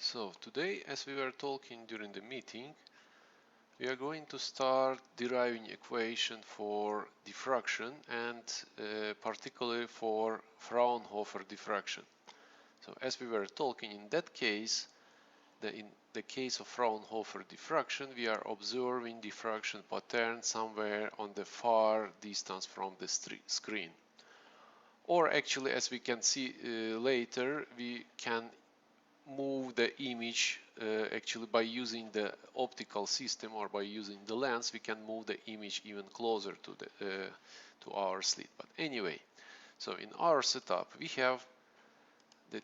So today, as we were talking during the meeting, we are going to start deriving equation for diffraction and particularly for Fraunhofer diffraction. So as we were talking in that case, in the case of Fraunhofer diffraction, we are observing diffraction pattern somewhere on the far distance from the screen. Or actually, as we can see later, we can move the image actually by using the optical system or by using the lens. We can move the image even closer to the to our slit. But anyway, so in our setup we have the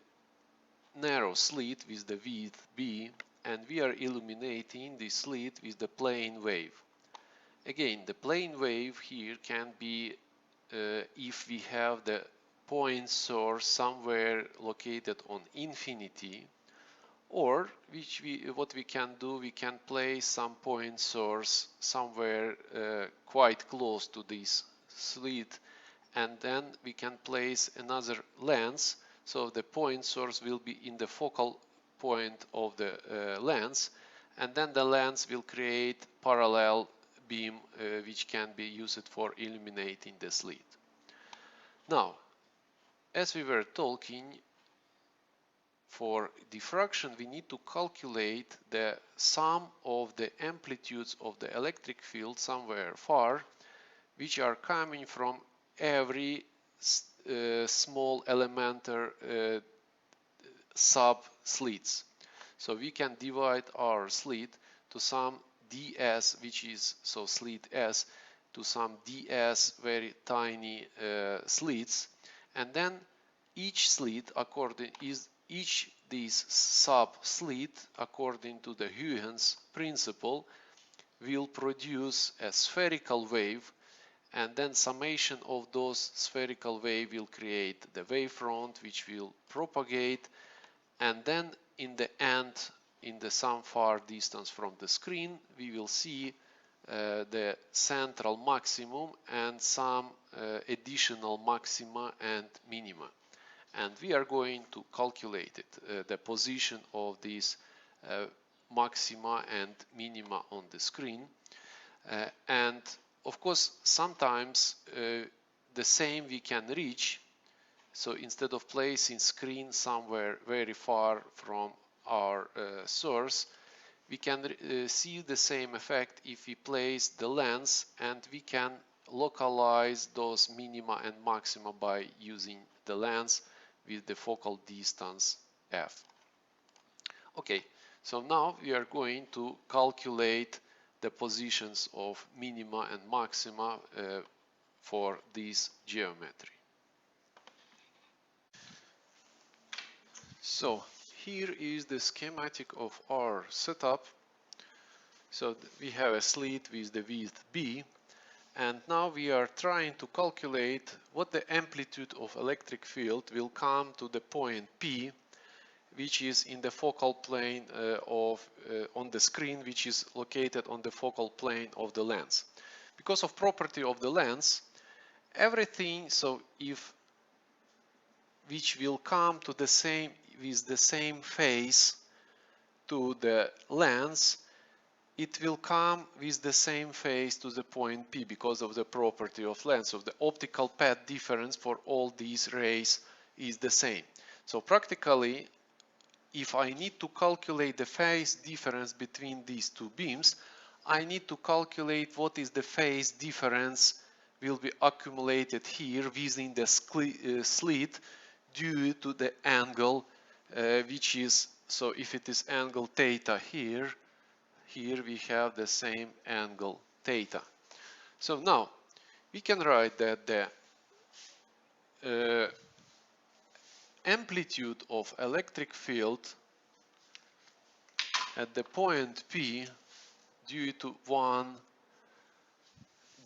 narrow slit with the width b, and we are illuminating the slit with the plane wave. Again, the plane wave here can be if we have the point source somewhere located on infinity, or what we can do, we can place some point source somewhere quite close to this slit, and then we can place another lens, so the point source will be in the focal point of the lens, and then the lens will create parallel beam which can be used for illuminating the slit. Now, as we were talking, for diffraction we need to calculate the sum of the amplitudes of the electric field somewhere far, which are coming from every small elementary sub slits. So we can divide our slit to some ds, which is so slit s, to some ds very tiny slits, and then each slit each these sub slit, according to the Huygens principle, will produce a spherical wave, and then summation of those spherical wave will create the wavefront, which will propagate, and then in the end, in the some far distance from the screen, we will see the central maximum and some additional maxima and minima. And we are going to calculate it, the position of these maxima and minima on the screen. And of course, sometimes the same we can reach. So instead of placing screen somewhere very far from our source, we can see the same effect if we place the lens, and we can localize those minima and maxima by using the lens with the focal distance f. Okay, so now we are going to calculate the positions of minima and maxima for this geometry. So here is the schematic of our setup. So we have a slit with the width b, and now we are trying to calculate what the amplitude of electric field will come to the point P, which is in the focal plane on the screen, which is located on the focal plane of the lens. Because of property of the lens, everything, so if which will come to the same with the same phase to the lens, it will come with the same phase to the point P because of the property of lens. So the optical path difference for all these rays is the same. So practically, if I need to calculate the phase difference between these two beams, I need to calculate what is the phase difference will be accumulated here within the slit due to the angle which is, so if it is angle theta here we have the same angle theta. So now we can write that the amplitude of electric field at the point P due to 1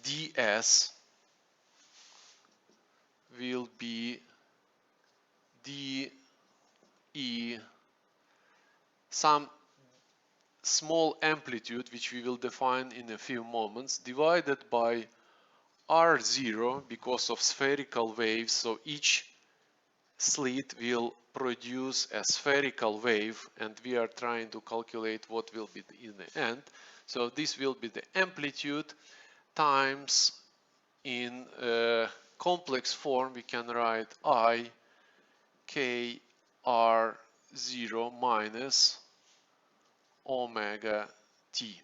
ds will be d e some small amplitude, which we will define in a few moments, divided by r0 because of spherical waves. So each slit will produce a spherical wave, and we are trying to calculate what will be in the end. So this will be the amplitude times, in complex form we can write I k r0 minus omega t.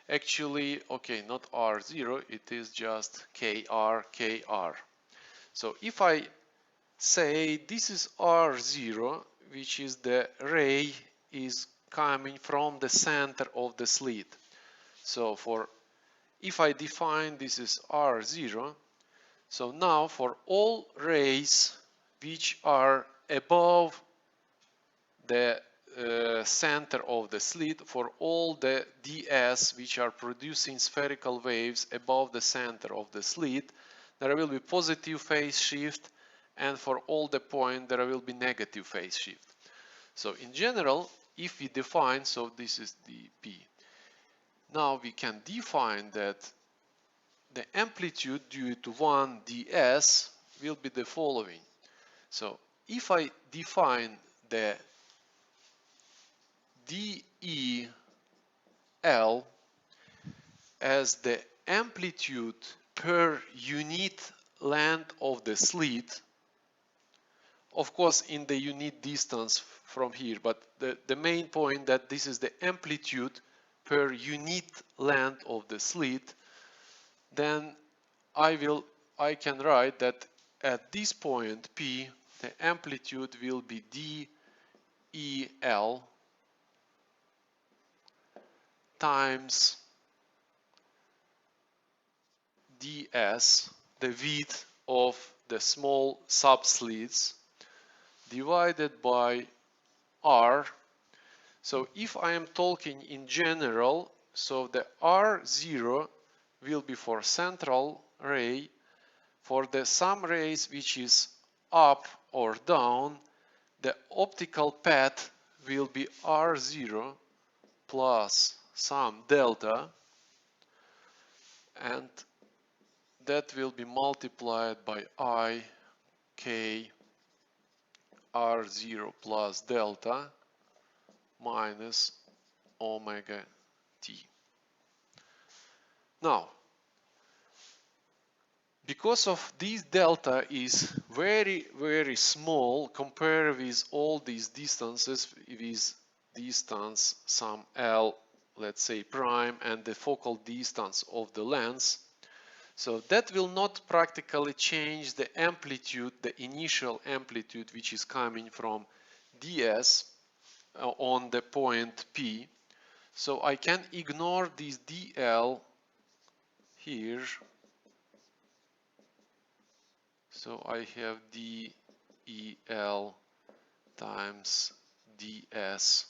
Actually, okay, not r0, it is just kr. So if I say this is r0, which is the ray is coming from the center of the slit. So if I define this is r0, so now for all rays which are above the center of the slit, for all the ds which are producing spherical waves above the center of the slit, there will be positive phase shift, and for all the point there will be negative phase shift. So in general, if we define, so this is dp, now we can define that the amplitude due to 1 ds will be the following. So if I define the del as the amplitude per unit length of the slit, of course in the unit distance from here, but the main point that this is the amplitude per unit length of the slit, then I can write that at this point P, the amplitude will be del times ds, the width of the small subslits, divided by r. So if I am talking in general, so the r0 will be for central ray. For the some rays which is up or down, the optical path will be r0 plus some delta, and that will be multiplied by I k r0 plus delta minus omega t. Now, because of this delta is very small compared with all these distances, with distance some L, let's say prime, and the focal distance of the lens, so that will not practically change the amplitude, the initial amplitude which is coming from ds on the point P. So I can ignore this dl here. So I have del times ds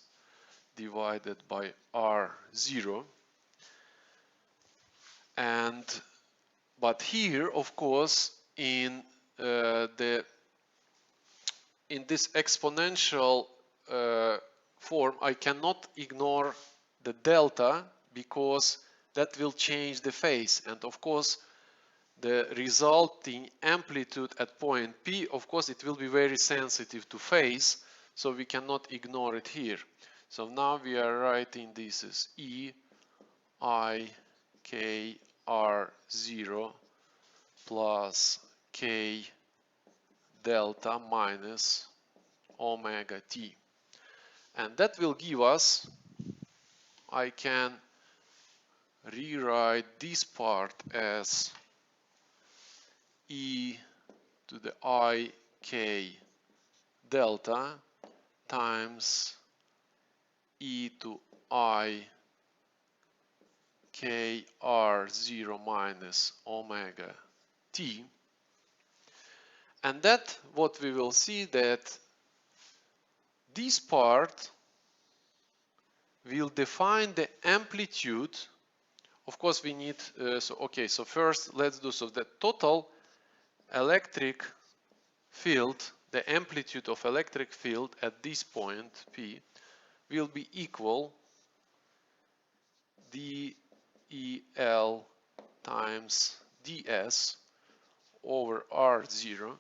divided by r0, and but here of course in this exponential form I cannot ignore the delta, because that will change the phase, and of course the resulting amplitude at point P, of course it will be very sensitive to phase, so we cannot ignore it here. So now we are writing this as E I k r0 plus k delta minus omega t, and that will give us, I can rewrite this part as e to the I k delta times e to I k r0 minus omega t, and that what we will see that this part will define the amplitude. Of course we need so first let's do so the total electric field, the amplitude of electric field at this point P will be equal del times ds over r0.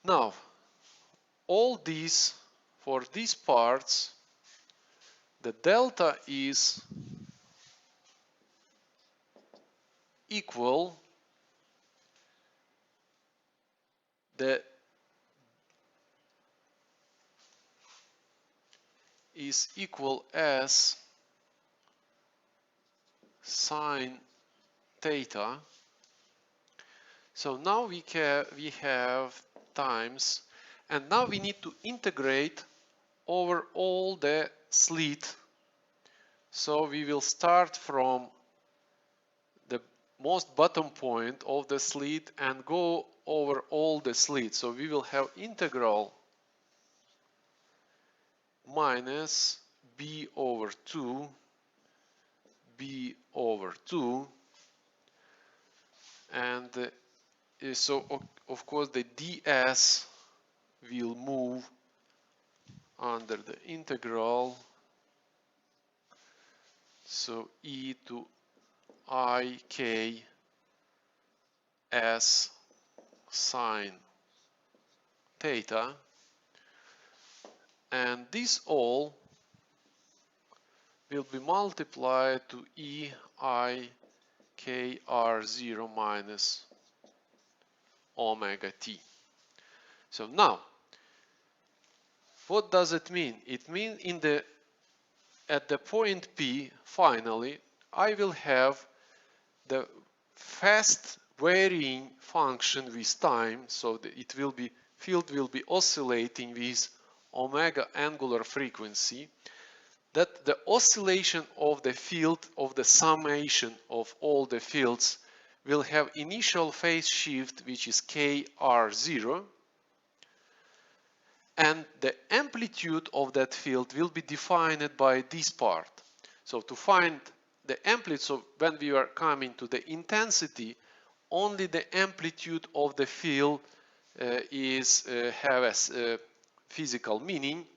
Now all these, for these parts, the delta is equal the is equal as sine theta. So now we have times, and now we need to integrate over all the slit. So we will start from the most bottom point of the slit and go over all the slits. So we will have integral minus b over 2 b over 2, and so of course the ds will move under the integral, so e to I k s sine theta, and this all will be multiplied to e I k r0 minus omega t. So now, what does it mean? It means at the point P, finally, I will have the fast varying function with time, so that field will be oscillating with omega angular frequency, that the oscillation of the field of the summation of all the fields will have initial phase shift, which is kr0, and the amplitude of that field will be defined by this part. So to find the amplitude, so when we are coming to the intensity, only the amplitude of the field have a physical meaning.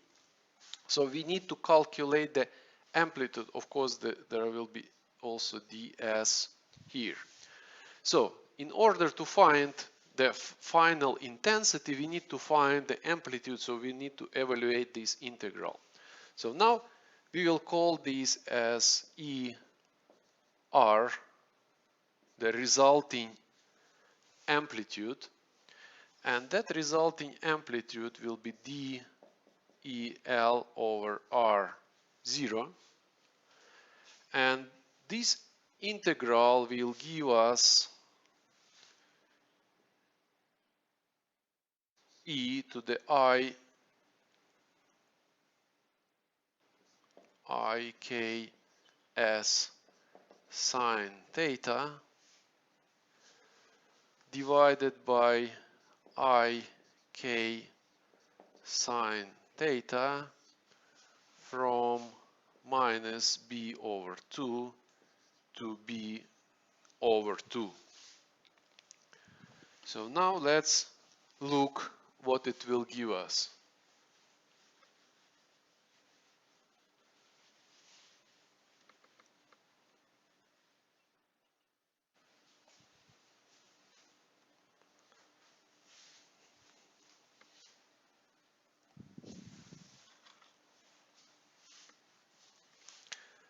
So we need to calculate the amplitude. Of course, there will be also ds here. So in order to find the final intensity, we need to find the amplitude, so we need to evaluate this integral. So now we will call this as ER, the resulting amplitude, and that resulting amplitude will be DEL over R0, and this integral will give us e to the I k s sine theta divided by I k sine theta from minus b over 2 to b over 2. So now let's look what it will give us.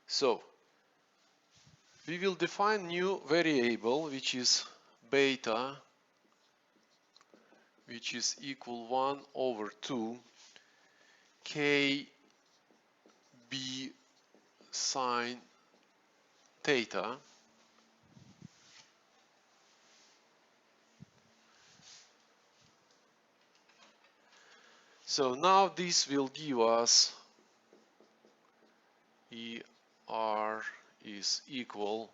So we will define new variable, which is beta, which is equal 1 over 2 k b sine theta. So now this will give us ER is equal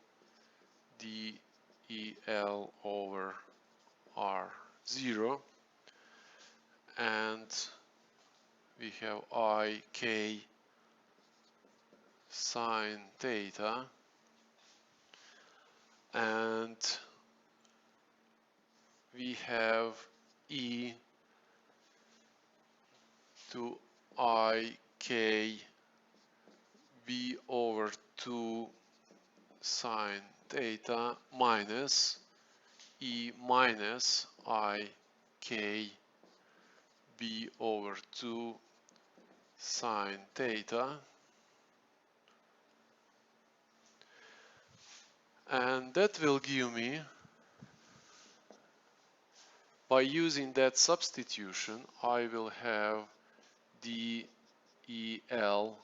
DEL over R0, and we have IK sine theta, and we have E to IK b over 2 sine theta minus E minus I k b over 2 sine theta, and that will give me, by using that substitution, I will have del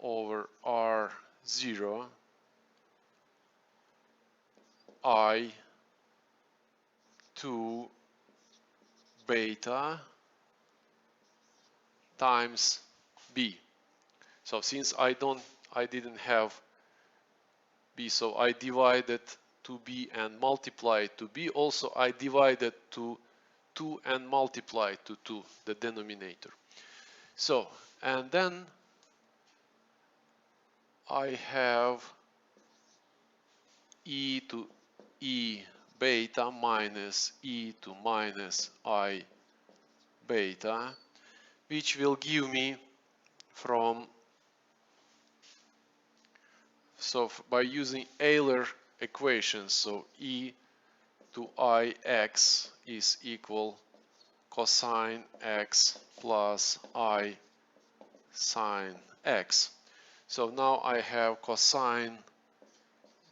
over r0 I 2 beta times b. So since I didn't have b, so I divided to b and multiplied to b. Also I divided to 2 and multiplied to 2, the denominator. So, and then I have e to e beta minus e to minus I beta, which will give me from, so by using Euler equations, so e to ix is equal cosine x plus I sine x. So now I have cosine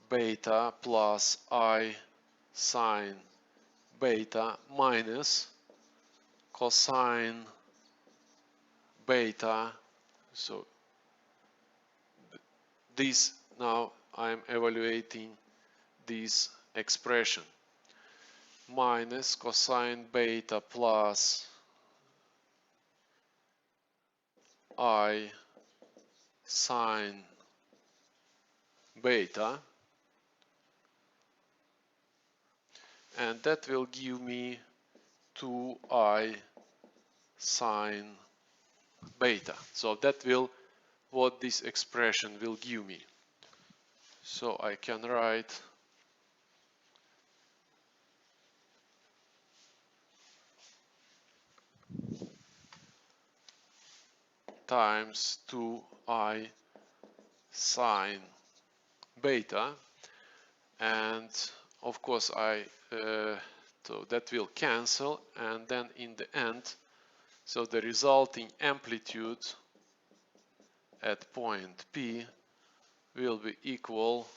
beta plus I sine beta minus cosine beta. So this, now I'm evaluating this expression, minus cosine beta plus I sine beta, and that will give me 2I sine beta. So that will what this expression will give me. So I can write times 2I sine beta, and of course so that will cancel, and then in the end, so the resulting amplitude at point P will be equal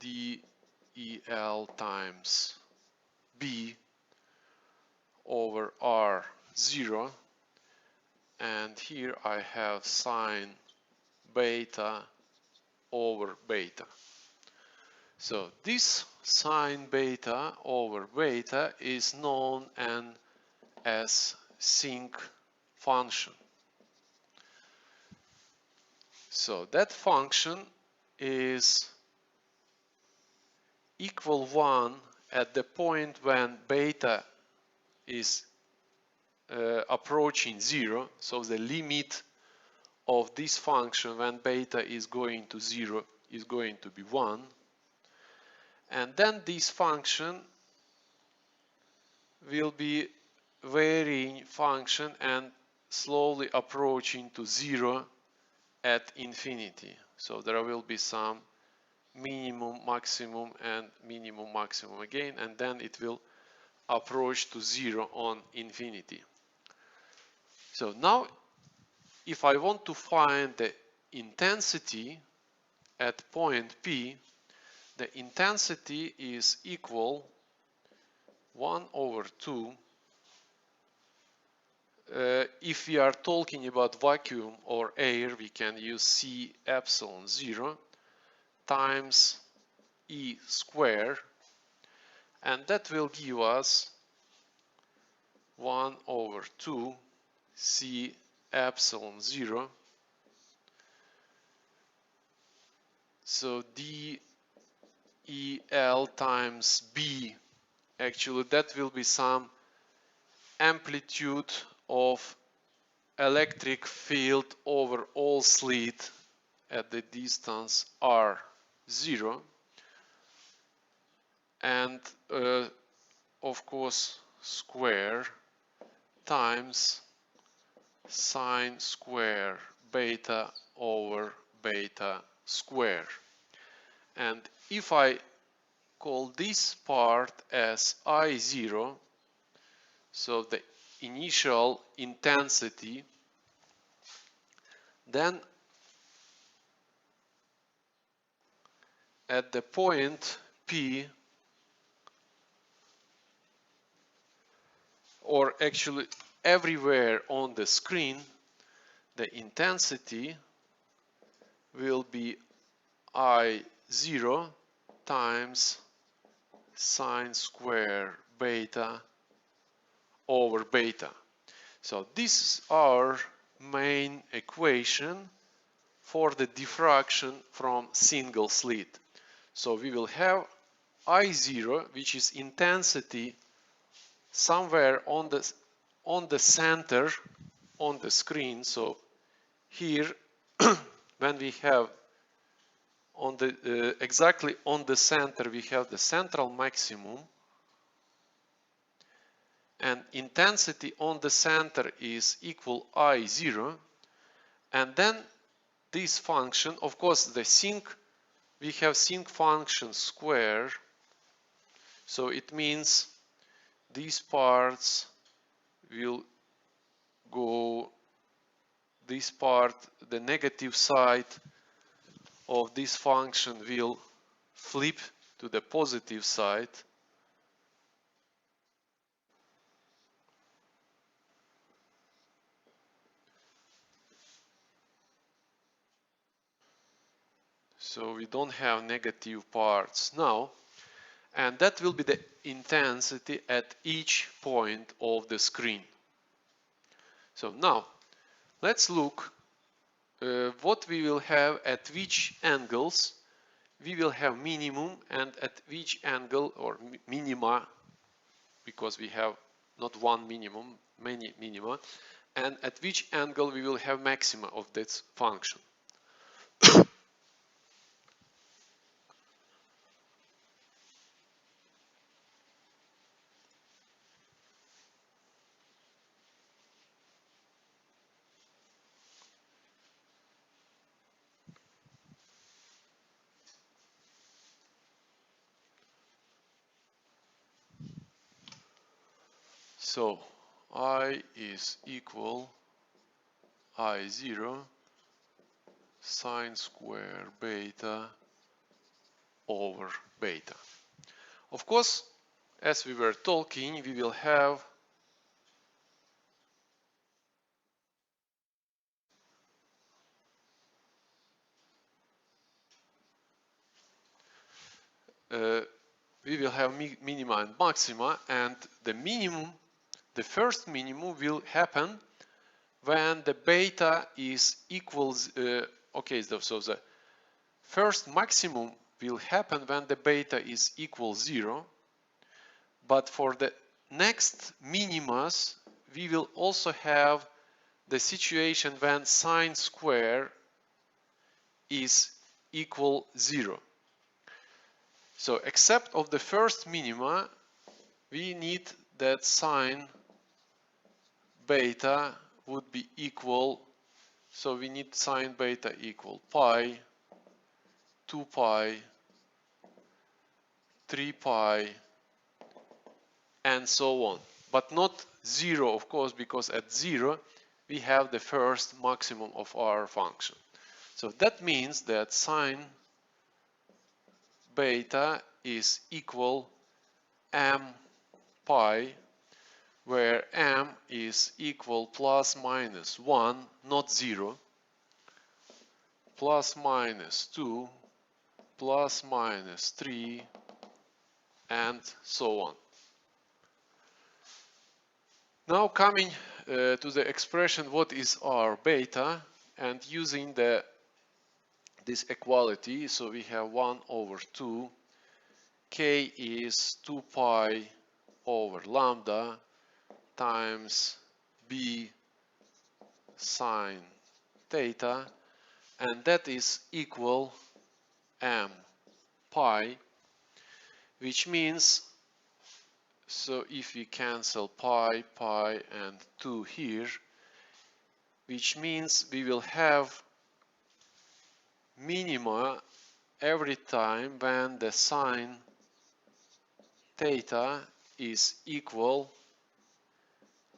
del times B over R0, and here I have sine beta over beta. So this sine beta over beta is known as sinc function. So that function is equal 1 at the point when beta is approaching 0. So the limit of this function when beta is going to 0 is going to be 1. And then this function will be varying function and slowly approaching to 0 at infinity. So there will be some minimum, maximum, and minimum, maximum again, and then it will approach to 0 on infinity. So now if I want to find the intensity at point P, the intensity is equal 1 over 2. If we are talking about vacuum or air, we can use C epsilon 0 times E square, and that will give us 1 over 2 C epsilon 0. So del times B, actually that will be some amplitude of electric field over all slit at the distance r0, and of course square times sine square beta over beta square. And if I call this part as I0, so the initial intensity, then at the point P, or actually everywhere on the screen, the intensity will be I0 times sine square beta over beta. So this is our main equation for the diffraction from single slit. So we will have I0, which is intensity somewhere on the center on the screen. So here when we have on the exactly on the center, we have the central maximum, and intensity on the center is equal I0, and then this function, of course the sinc, we have sinc function square, so it means these parts will go, this part, the negative side of this function will flip to the positive side. So we don't have negative parts now, and that will be the intensity at each point of the screen. So now let's look what we will have at which angles we will have minimum, and at which angle, or minima, because we have not one minimum, many minima, and at which angle we will have maxima of this function. So I is equal I0 sine square beta over beta. Of course, as we were talking, we will have minima and maxima, and the minimum, the first minimum will happen when the beta is equals, okay, so the first maximum will happen when the beta is equal 0, but for the next minimas we will also have the situation when sine square is equal 0. So except of the first minima, we need that sine beta would be equal, so we need sine beta equal pi, 2 pi, 3 pi, and so on. But not 0, of course, because at 0 we have the first maximum of our function. So that means that sine beta is equal m pi, where m is equal plus minus 1, not 0, plus minus 2, plus minus 3, and so on. Now coming to the expression what is our beta, and using this equality, so we have 1 over 2, k is 2 pi over lambda times b sine theta, and that is equal m pi, which means, so if we cancel pi, pi, and 2 here, which means we will have minima every time when the sine theta is equal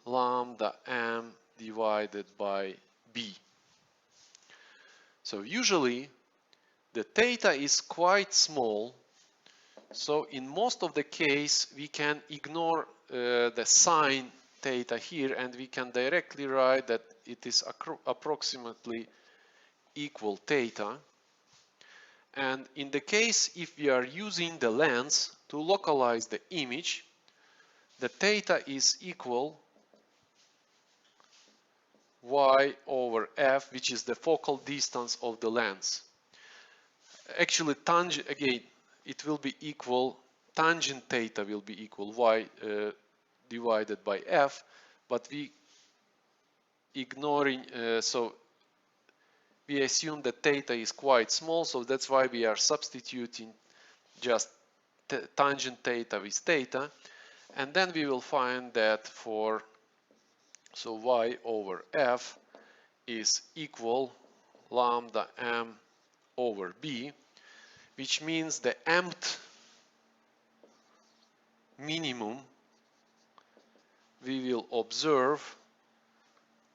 lambda m divided by b. So usually the theta is quite small, so in most of the case we can ignore the sign theta here, and we can directly write that it is approximately equal theta. And in the case if we are using the lens to localize the image, the theta is equal y over f, which is the focal distance of the lens. Actually, tangent, again, it will be equal, tangent theta will be equal y divided by f, but we ignoring, so we assume that theta is quite small, so that's why we are substituting just tangent theta with theta, and then we will find that for, so y over f is equal lambda m over b, which means the mth minimum we will observe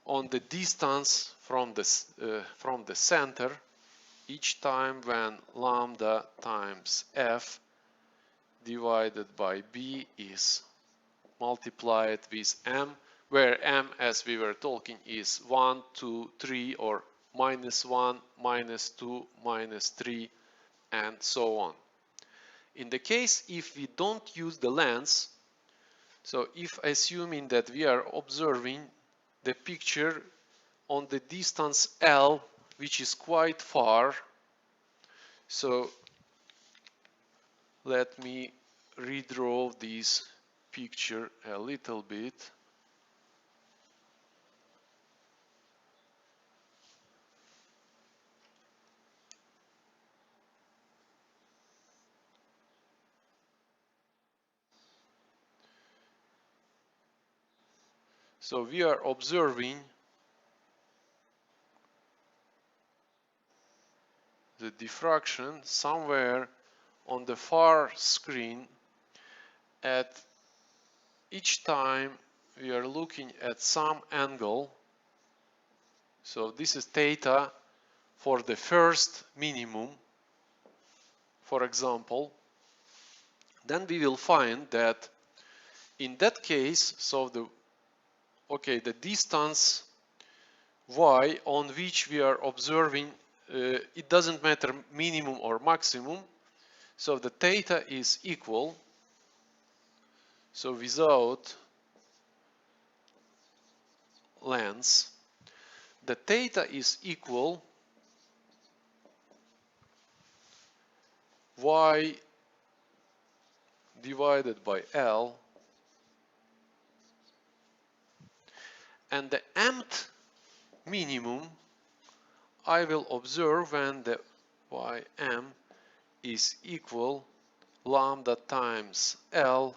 on the distance from the center each time when lambda times f divided by b is multiplied with m, where m, as we were talking, is 1, 2, 3, or -1, -2, -3, and so on. In the case if we don't use the lens, so if assuming that we are observing the picture on the distance L, which is quite far, so let me redraw this picture a little bit. So we are observing the diffraction somewhere on the far screen at each time we are looking at some angle. So this is theta for the first minimum, for example. Then we will find that in that case, so the distance y on which we are observing, it doesn't matter minimum or maximum, so the theta is equal, so without lens, the theta is equal y divided by L, and the mth minimum I will observe when the ym is equal lambda times L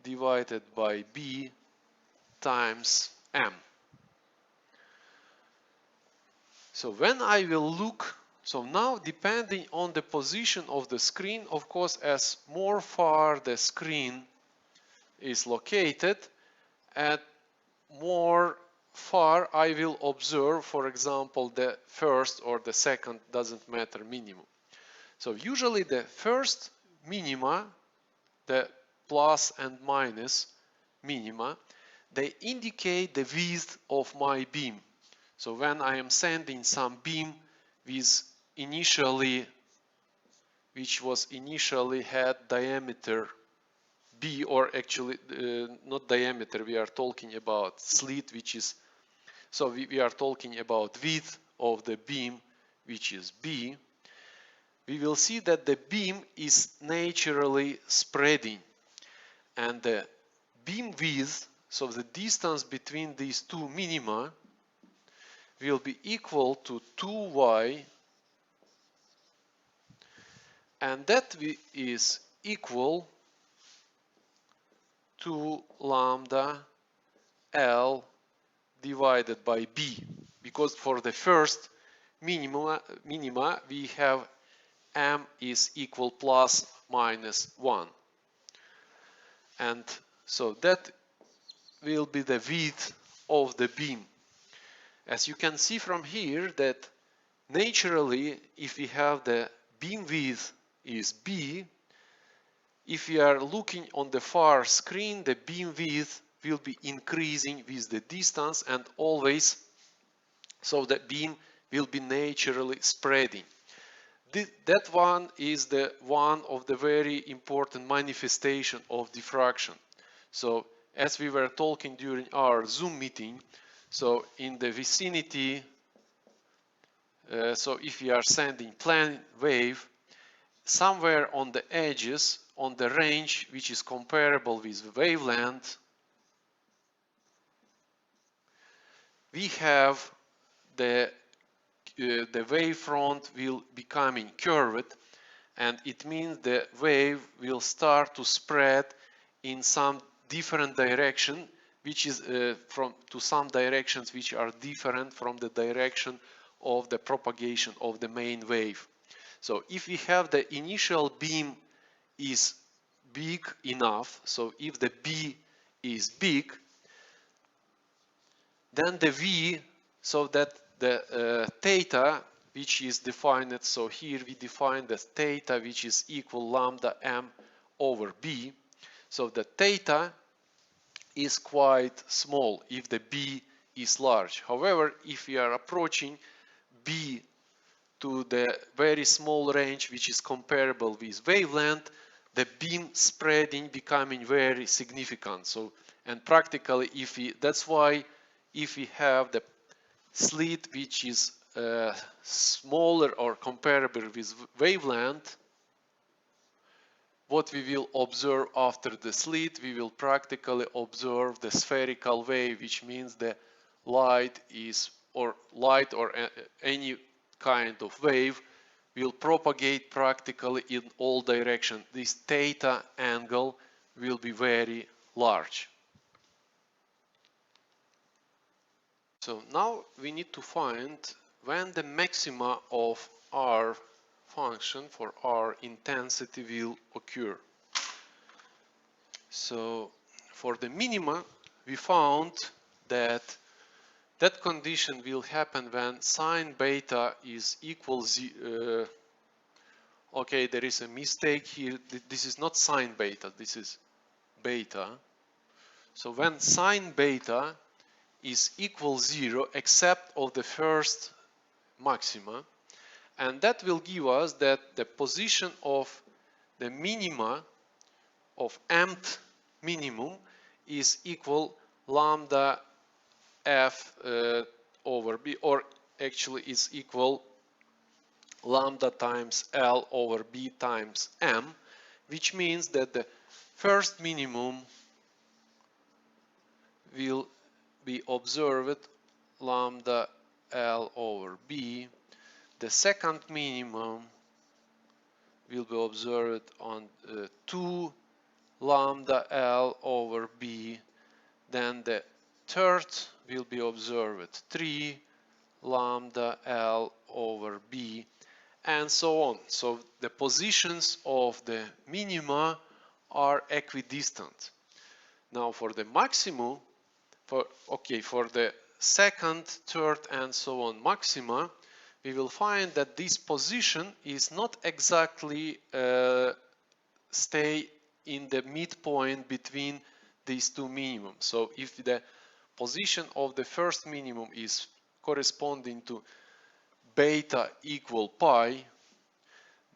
divided by b times m. So when I will look, so now depending on the position of the screen, of course, as more far the screen is located, at more far I will observe, for example, the first or the second, doesn't matter, minimum. So usually the first minima, the plus and minus minima, they indicate the width of my beam. So when I am sending some beam which was initially had diameter b, or actually not diameter, we are talking about slit, which is, so we are talking about width of the beam, which is b, we will see that the beam is naturally spreading, and the beam width, so the distance between these two minima, will be equal to 2y, and that is equal to lambda L divided by b, because for the first minima we have m is equal plus minus 1, and so that will be the width of the beam. As you can see from here that naturally if we have the beam width is B, if we are looking on the far screen, the beam width will be increasing with the distance and always, so the beam will be naturally spreading. That one is the one of the very important manifestation of diffraction. So as we were talking during our Zoom meeting, so in the vicinity, so if we are sending plane wave, somewhere on the edges, on the range which is comparable with wavelength, we have the wavefront will becoming curved, and it means the wave will start to spread in some different direction, which is from to some directions which are different from the direction of the propagation of the main wave. So if we have the initial beam is big enough, so if the B is big, then the V, so that the theta, which is defined, so here we define the theta which is equal lambda m over B. So the theta is quite small if the B is large. However, if we are approaching B to the very small range which is comparable with wavelength, the beam spreading becoming very significant. So, and practically if we, that's why if we have the slit which is smaller or comparable with wavelength, what we will observe after the slit, we will practically observe the spherical wave, which means the light is, or light or any kind of wave will propagate practically in all directions. This theta angle will be very large. So now we need to find when the maxima of our function for our intensity will occur. So for the minima, we found that that condition will happen when sine beta is equal okay, there is a mistake here. This is not sine beta, this is beta. So when sine beta is equal 0 except of the first maxima, and that will give us that the position of the minima of mth minimum is equal lambda f over b, or actually is equal lambda times L over B times M, which means that the first minimum will be observed lambda L over B, the second minimum will be observed on 2 lambda L over B, then the third will be observed 3 lambda L over B, and so on. So the positions of the minima are equidistant. Now for the maximum, for the second, third, and so on maxima, we will find that this position is not exactly stay in the midpoint between these two minimums. So if the position of the first minimum is corresponding to beta equal pi,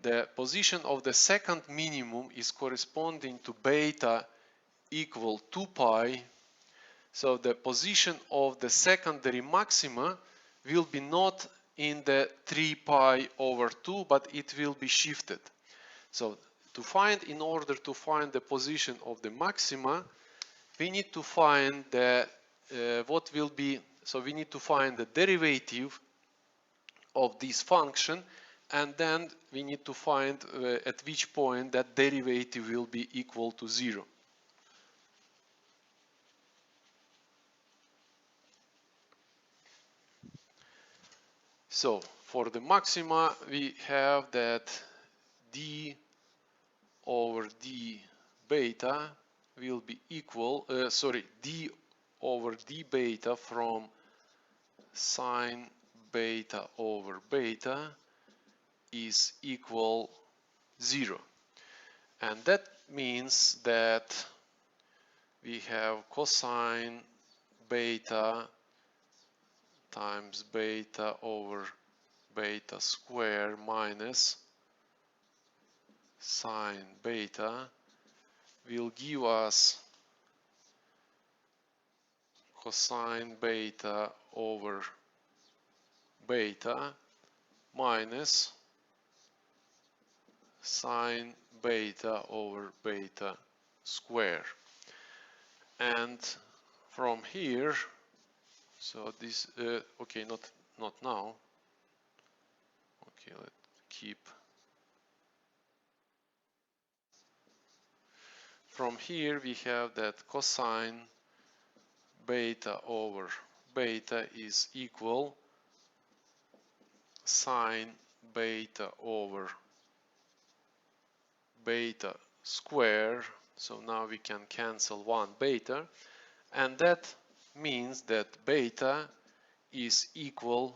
the position of the second minimum is corresponding to beta equal 2 pi. So the position of the secondary maxima will be not in the 3 pi over 2, but it will be shifted. So in order to find the position of the maxima, we need to find the we need to find the derivative of this function, and then we need to find at which point that derivative will be equal to 0. So for the maxima, we have that d over d beta will be equal, d over d beta from sine beta over beta is equal 0. And that means that we have cosine beta times beta over beta square minus sine beta will give us cosine beta over beta minus sine beta over beta square. And from here, so this okay, not now. Okay, let's keep. From here we have that cosine beta over beta is equal sine beta over beta square. So now we can cancel one beta, and that means that beta is equal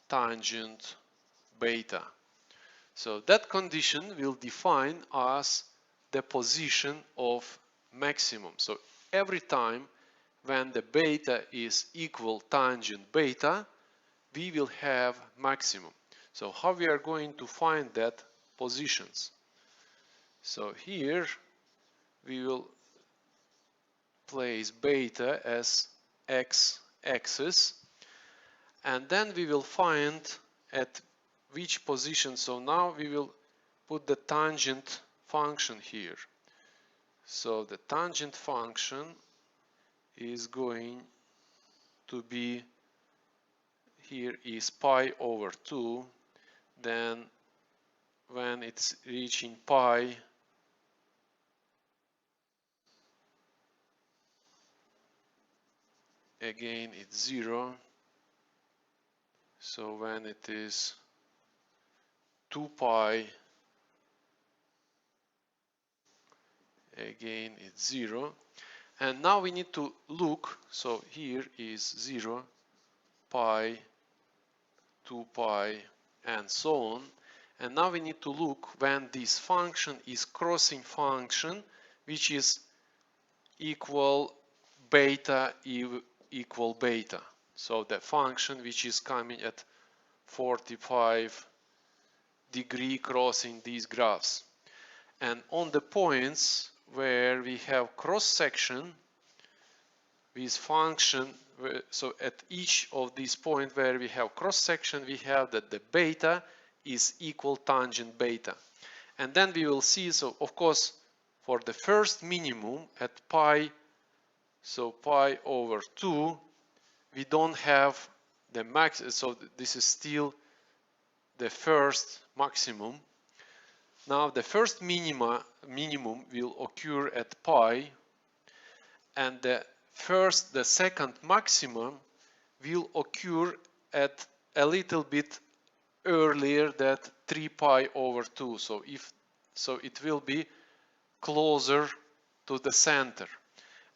tangent beta. So that condition will define us the position of maximum. So every time when the beta is equal tangent beta, we will have maximum. So how we are going to find that positions? So here we will place beta as x-axis, and then we will find at which position. So now we will put the tangent function here. So the tangent function is going to be, here is pi over 2, then when it's reaching pi, again it's 0. So when it is 2 pi, again it's 0. And now we need to look, so here is 0, pi, 2 pi, and so on. And now we need to look when this function is crossing function, which is equal beta equal beta. So the function which is coming at 45-degree crossing these graphs. And on the points where we have cross section with function, so at each of these points where we have cross section, we have that the beta is equal tangent beta. And then we will see, so of course for the first minimum at pi, so pi over 2, we don't have the max, so this is still the first maximum. Now the first minimum will occur at pi, and the second maximum will occur at a little bit earlier than 3 pi over 2. So it will be closer to the center.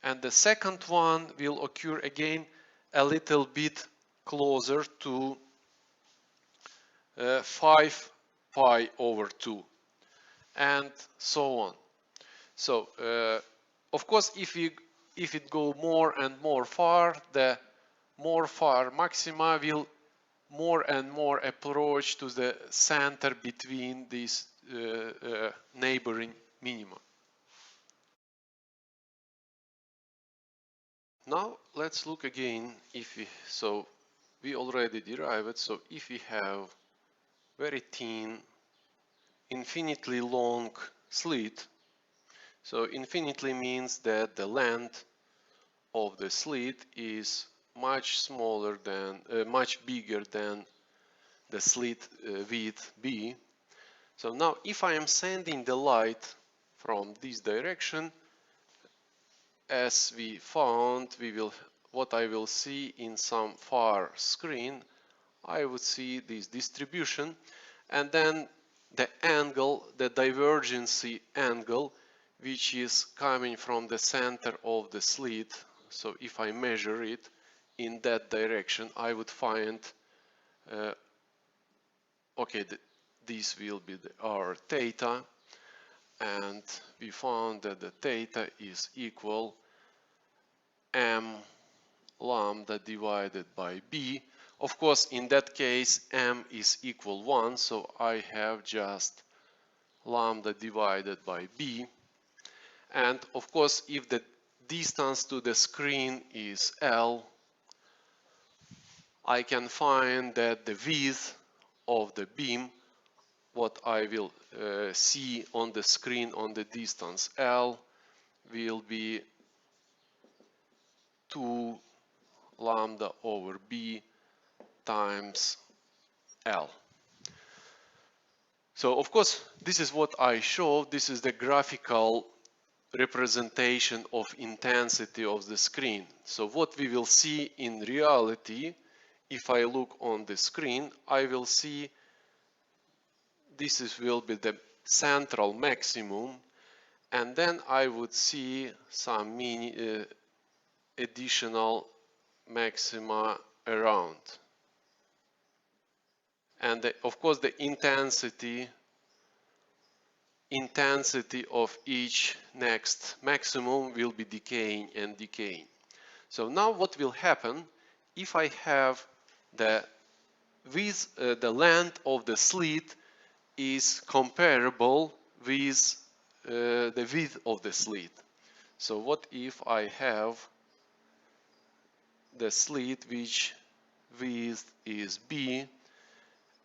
And the second one will occur again a little bit closer to 5 pi over 2, and so on. So of course if it go more and more far, the more far maxima will more and more approach to the center between these neighboring minima. Now let's look again if we already derived. So if we have very thin, infinitely long slit, so infinitely means that the length of the slit is much smaller than, much bigger than the slit width b. So now if I am sending the light from this direction, as we found, what I will see in some far screen, I would see this distribution, and then the angle, the divergence angle, which is coming from the center of the slit, So if I measure it in that direction, I would find, okay, this will be our theta, and we found that the theta is equal m lambda divided by b. Of course, in that case, m is equal 1, so I have just lambda divided by b. And of course, if the distance to the screen is L, I can find that the width of the beam, what I will see on the screen on the distance L, will be 2 lambda over b times L. So of course, this is what I showed. This is the graphical representation of intensity of the screen. So what we will see in reality, if I look on the screen, I will see will be the central maximum, and then I would see some additional maxima around. And of course the intensity of each next maximum will be decaying and decaying. So now what will happen if I have the length of the slit is comparable with the width of the slit. So what if I have the slit which width is b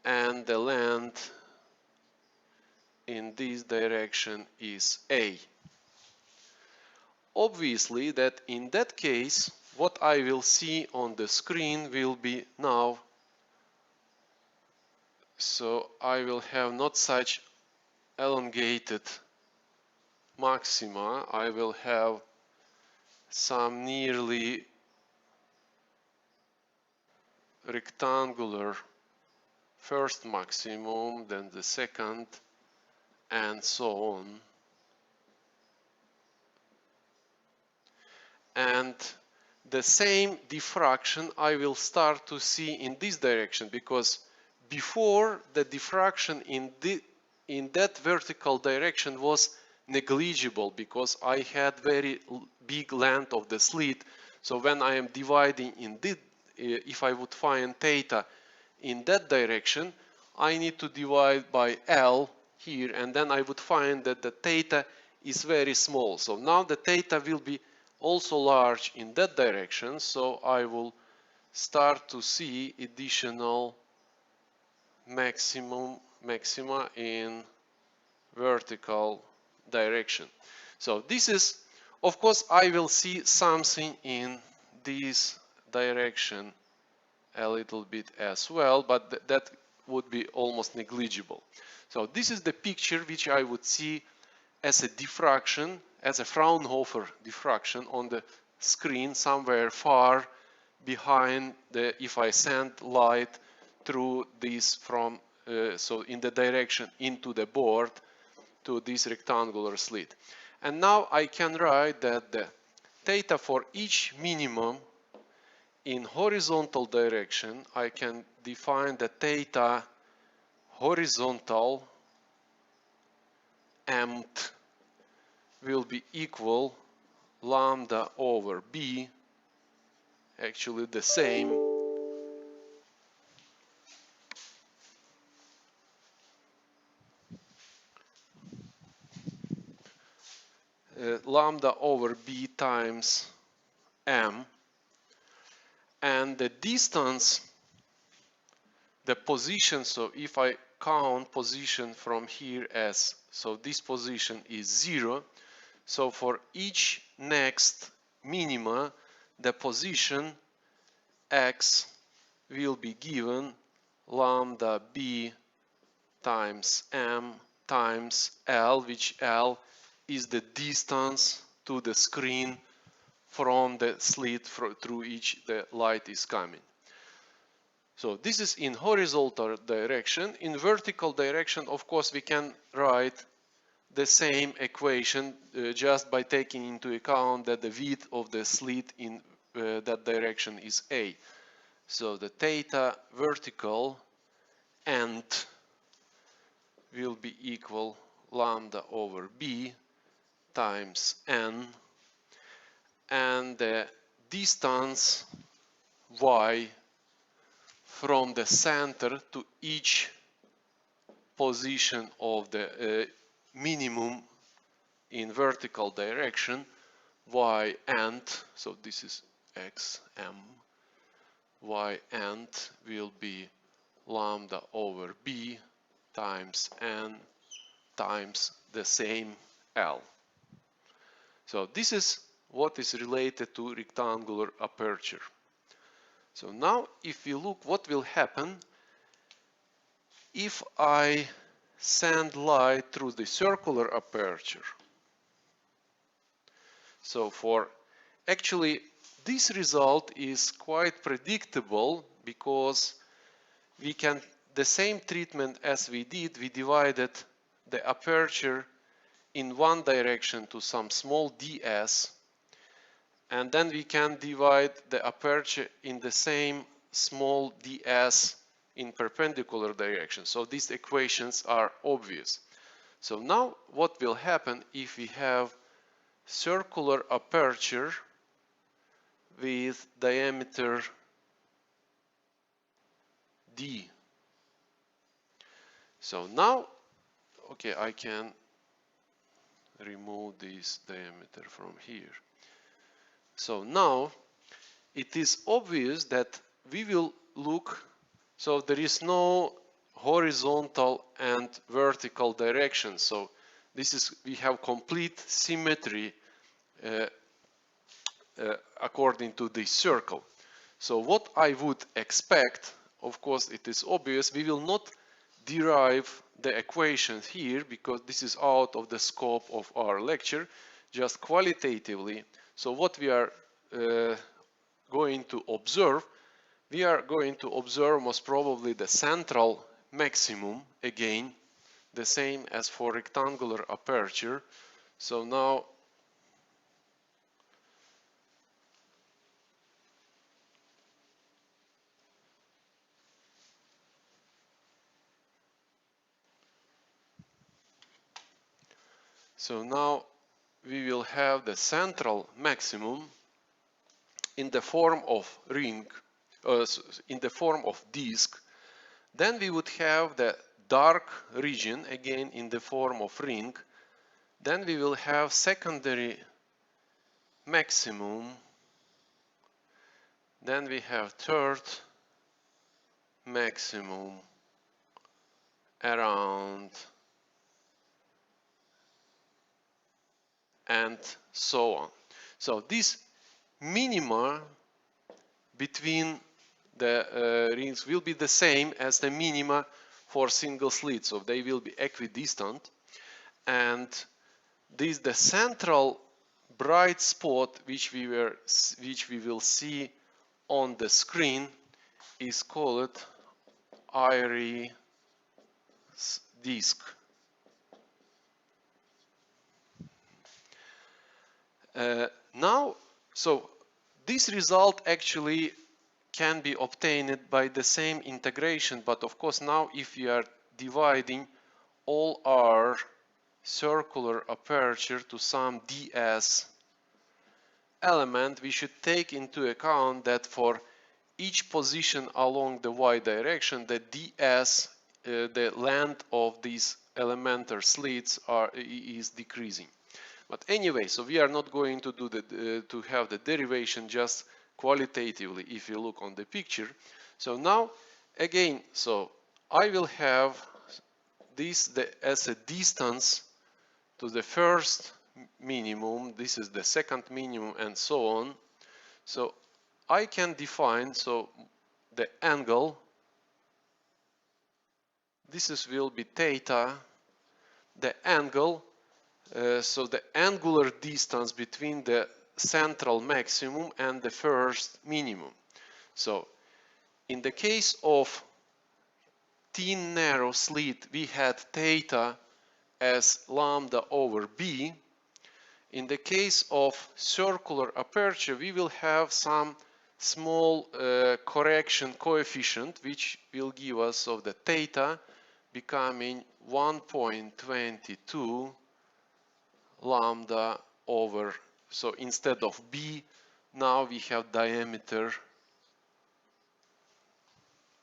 and the length in this direction is a? Obviously that in that case what I will see on the screen will be now, so I will have not such elongated maxima, I will have some nearly rectangular first maximum, then the second, and so on. And the same diffraction I will start to see in this direction, because before the diffraction in that vertical direction was negligible because I had very big length of the slit. So when I am dividing in this, if I would find theta in that direction, I need to divide by L here, and then I would find that the theta is very small. So now the theta will be also large in that direction, so I will start to see additional maxima in vertical direction. So this is, of course, I will see something in this direction a little bit as well, but that would be almost negligible. So this is the picture which I would see as a diffraction, as a Fraunhofer diffraction on the screen somewhere far behind if I send light through this from, so in the direction into the board to this rectangular slit. And now I can write that the theta for each minimum in horizontal direction, I can define the theta horizontal mth will be equal lambda over b, actually the same, lambda over b times m, and the distance, the position, so if I count position from here as, so this position is 0, so for each next minima, the position x will be given lambda b times m times L, which L is the distance to the screen from the slit through which the light is coming. So this is in horizontal direction. In vertical direction, of course, we can write the same equation just by taking into account that the width of the slit in that direction is A. So the theta vertical end will be equal lambda over B times N, and the distance Y from the center to each position of the minimum in vertical direction, Y end, so this is xm, Y end will be lambda over B times N times the same L. So this is what is related to rectangular aperture. So now if you look what will happen if I send light through the circular aperture. So actually this result is quite predictable because we can the same treatment as we did, we divided the aperture in one direction to some small ds, and then we can divide the aperture in the same small ds in perpendicular direction. So these equations are obvious. So now what will happen if we have circular aperture with diameter d? So now, okay, I can remove this diameter from here. So now it is obvious that we will look, so there is no horizontal and vertical direction. So this is, we have complete symmetry according to this circle. So what I would expect, of course it is obvious, we will not derive the equations here because this is out of the scope of our lecture, just qualitatively. So what we are going to observe, we are going to observe most probably the central maximum, again the same as for rectangular aperture. So now we will have the central maximum in the form of ring, in the form of disk. Then we would have the dark region again in the form of ring. Then we will have secondary maximum. Then we have third maximum around, and so on. So these minima between the rings will be the same as the minima for single slit, so they will be equidistant, and this the central bright spot which we will see on the screen is called iris disk. Now, so this result actually can be obtained by the same integration, but of course now if we are dividing all our circular aperture to some ds element, we should take into account that for each position along the y direction, the ds, the length of these elementary slits is decreasing. But anyway, so we are not going to do to have the derivation just qualitatively if you look on the picture. So now again, so I will have this as a distance to the first minimum, this is the second minimum, and so on. So I can define, so the angle, this will be theta, the angle, so the angular distance between the central maximum and the first minimum. So in the case of thin narrow slit, we had theta as lambda over b. In the case of circular aperture, we will have some small correction coefficient which will give us of the theta becoming 1.22 lambda over, so instead of b, now we have diameter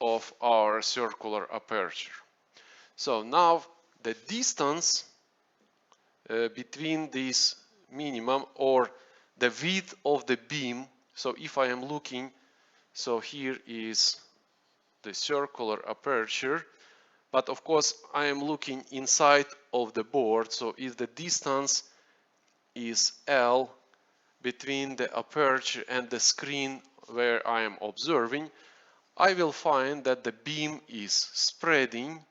of our circular aperture. So now the distance between these minimum or the width of the beam, so if I am looking, so here is the circular aperture, but of course I am looking inside of the board, so if the distance is L between the aperture and the screen where I am observing, I will find that the beam is spreading,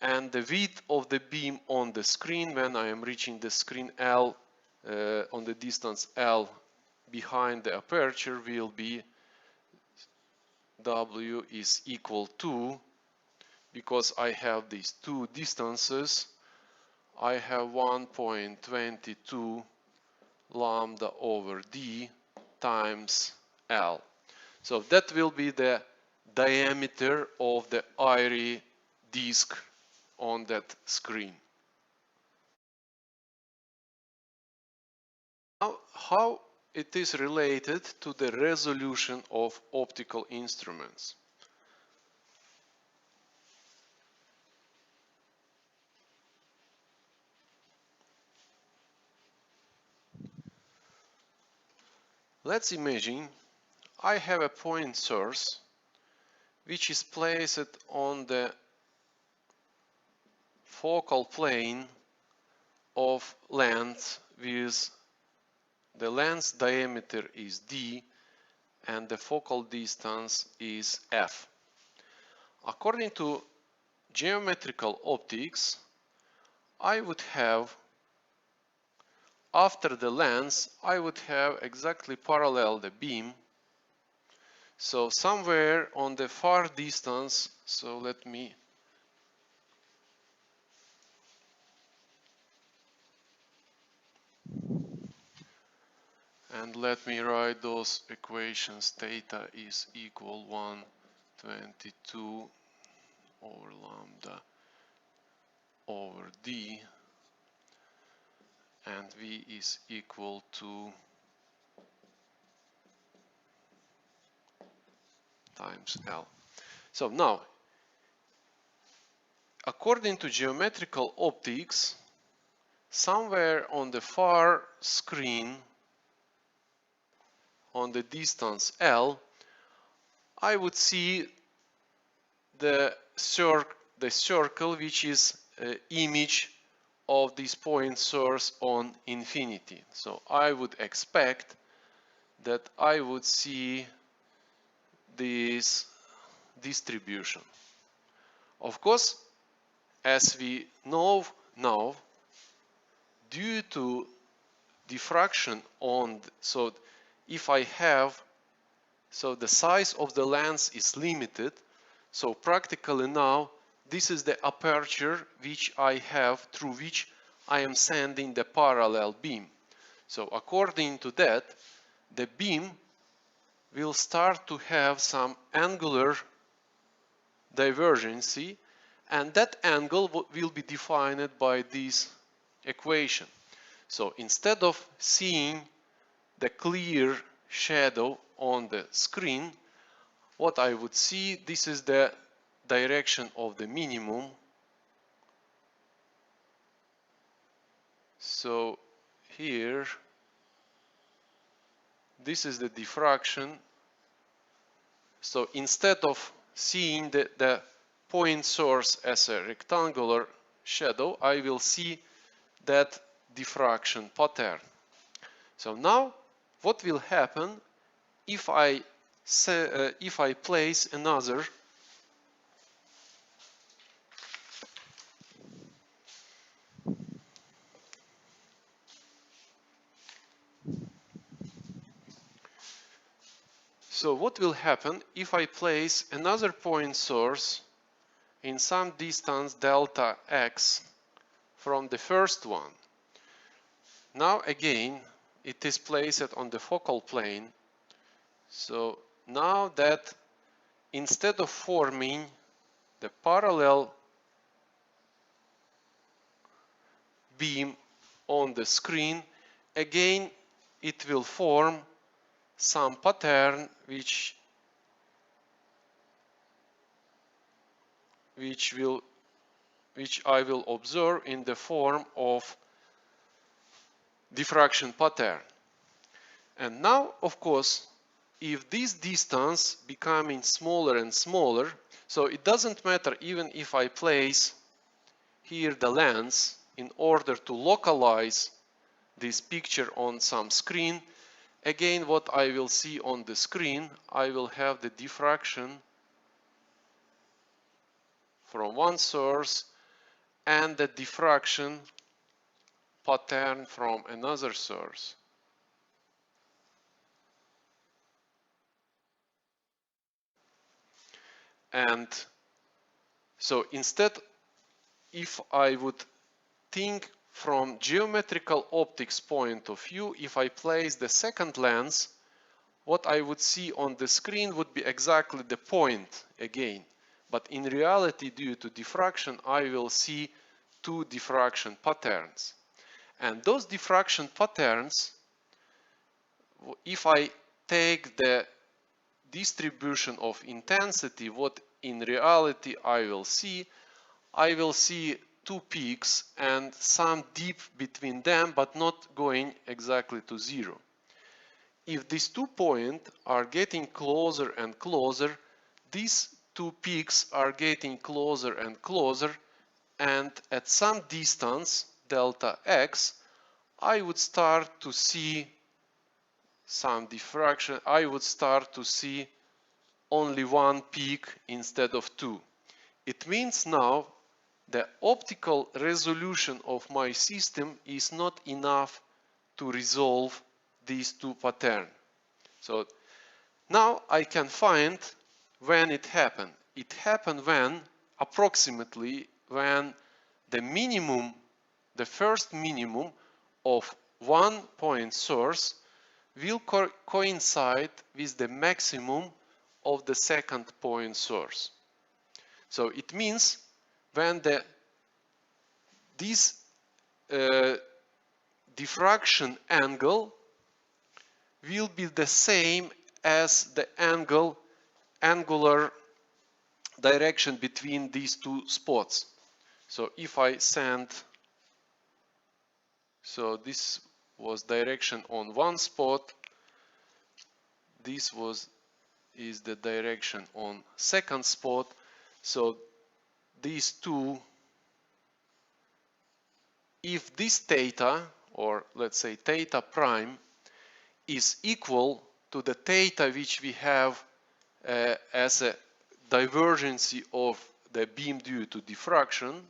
and the width of the beam on the screen when I am reaching the screen L on the distance L behind the aperture will be W is equal to, because I have these two distances, I have 1.22 lambda over d times L. So that will be the diameter of the airy disk on that screen. Now, how it is related to the resolution of optical instruments? Let's imagine I have a point source which is placed on the focal plane of lens with the lens diameter is d and the focal distance is f. According to geometrical optics, I would have, after the lens, I would have exactly parallel the beam. So somewhere on the far distance, so let me write those equations. Theta is equal 1.22 over lambda over d, and v is equal to times L. So now, according to geometrical optics, somewhere on the far screen on the distance L, I would see the circle which is image of this point source on infinity. So I would expect that I would see this distribution. Of course, as we know now, due to diffraction on, so if I have, so the size of the lens is limited, so practically now this is the aperture which I have, through which I am sending the parallel beam. So according to that, the beam will start to have some angular divergency, and that angle will be defined by this equation. So instead of seeing the clear shadow on the screen, what I would see, this is the direction of the minimum. So here, this is the diffraction. So instead of seeing the point source as a rectangular shadow, I will see that diffraction pattern. So now, what will happen if I place another what will happen if I place another point source in some distance delta x from the first one. Now again, it is placed on the focal plane. So now that instead of forming the parallel beam on the screen, again it will form some pattern which I will observe in the form of diffraction pattern. And now, of course, if this distance becoming smaller and smaller, so it doesn't matter even if I place here the lens in order to localize this picture on some screen. Again, what I will see on the screen, I will have the diffraction from one source and the diffraction pattern from another source. And so instead, if I would think from geometrical optics point of view, if I place the second lens, what I would see on the screen would be exactly the point again. But in reality, due to diffraction, I will see two diffraction patterns. And those diffraction patterns, if I take the distribution of intensity, what in reality I will see two peaks and some dip between them, but not going exactly to zero. If these 2 points are getting closer and closer, these 2 peaks are getting closer and closer, and at some distance, delta x, I would start to see some diffraction. I would start to see only one peak instead of two. It means now the optical resolution of my system is not enough to resolve these two patterns. So now I can find when it happened. It happened when approximately when the minimum, the first minimum of one point source will coincide with the maximum of the second point source. So it means when this diffraction angle will be the same as the angular direction between these two spots. So if I send, so this was direction on one spot, this is the direction on second spot. So these two, if this theta, or let's say theta prime, is equal to the theta which we have as a divergence of the beam due to diffraction,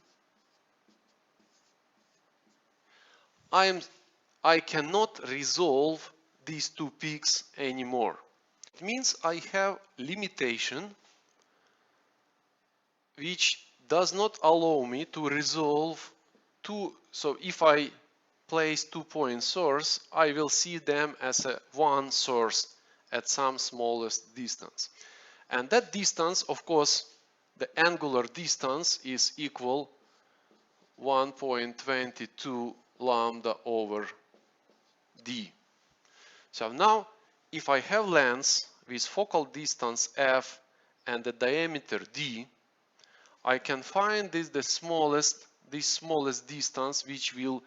I cannot resolve these two peaks anymore. It means I have limitation which does not allow me to resolve two. So if I place 2-point source, I will see them as a one source at some smallest distance. And that distance, of course, the angular distance is equal 1.22 lambda over d. So now, if I have lens with focal distance f and the diameter d, I can find this smallest distance which will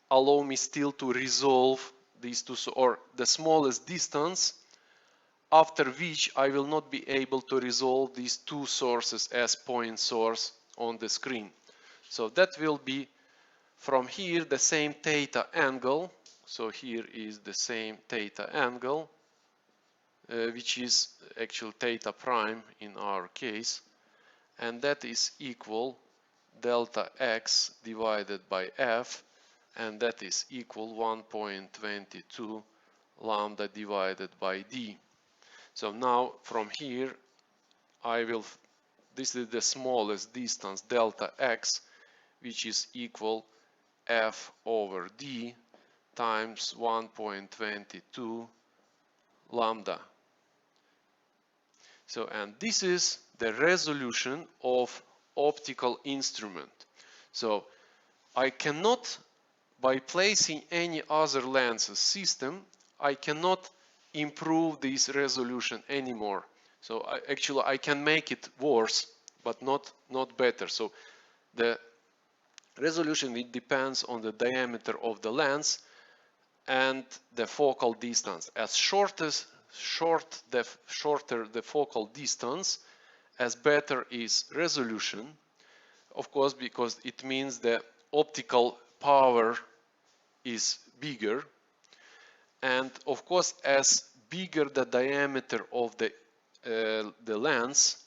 allow me still to resolve these two, or the smallest distance after which I will not be able to resolve these two sources as point source on the screen. So that will be from here the same theta angle. So here is the same theta angle, which is actual theta prime in our case, and that is equal delta x divided by f, and that is equal 1.22 lambda divided by d. So now from here this is the smallest distance delta x, which is equal F over D times 1.22 lambda. So, and this is the resolution of optical instrument. So I cannot, by placing any other lenses system, I cannot improve this resolution anymore. So actually I can make it worse, but not better. So the resolution, it depends on the diameter of the lens and the focal distance. As shorter the focal distance, as better is resolution. Of course, because it means the optical power is bigger, and of course, as bigger the diameter of the lens,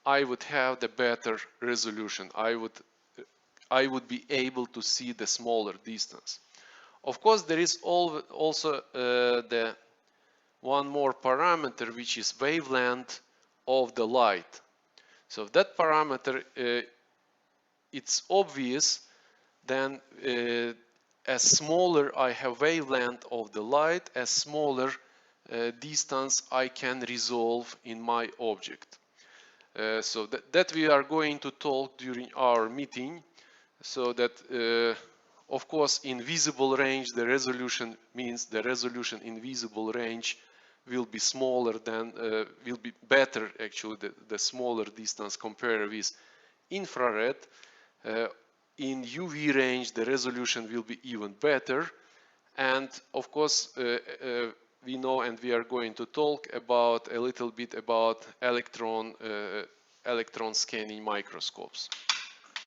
I would have the better resolution. I would be able to see the smaller distance. Of course, there is also the one more parameter, which is wavelength of the light. So that parameter, it's obvious. Then as smaller I have wavelength of the light, as smaller distance I can resolve in my object. So that we are going to talk during our meeting. So that of course in visible range the resolution means the resolution in visible range will be smaller than will be better actually the smaller distance compared with infrared. In UV range the resolution will be even better, and of course we know, and we are going to talk about a little bit about electron scanning microscopes.